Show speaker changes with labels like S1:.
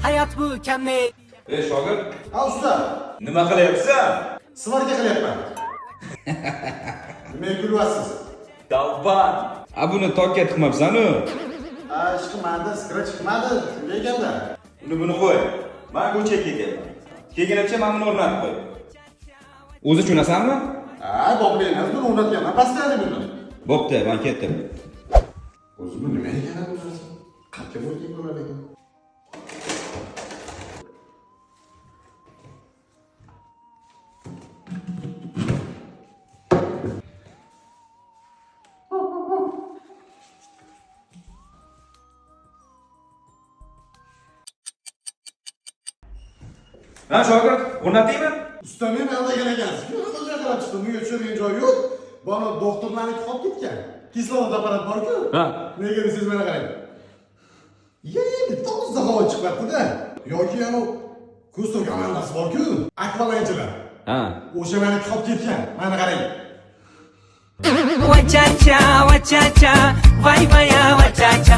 S1: hayat bu kamlik.
S2: Shogird,
S3: Ha usta,
S2: nima qilyapsan?
S3: svarka qilyapman. Nimaga kulyapsiz?
S2: Dalban. Buni tokka tiqmabsan-ku.
S3: Ha, chiqmadi, skira chiqmadi. Shunday ekanda.
S2: Buni qo'y. Men ko'chaga ketyapman. Kelgunimcha men buni o'rnatib qo'y. O'zi tushunasanmi?
S3: Ha, boblayman, buni o'rnatganman. Pastda buni.
S2: Bo'pti, men ketdim.
S3: O'zi bu nima ekan o'zi? Qancha bo'lgan bo'lar ekan?
S2: Ha, shogird, o'rnataymi?
S3: Usta men aldagan ekansiz. O'zga qarab chiqdim. Bunga tushadigan joy yo'q. Buni doktorlarniki qolib ketgan. Kislorod apparat bor-ku.
S2: Ha.
S3: Nega siz mana qarang. Endi toza havo chiqyapti-da. Yoki anu Kustov komandasi bor-ku, akvalanchilar.
S2: Ha.
S3: O'sha meniki qolib ketgan. Mana qarang.
S1: Wachacha, wachacha, vay vaya, wachacha.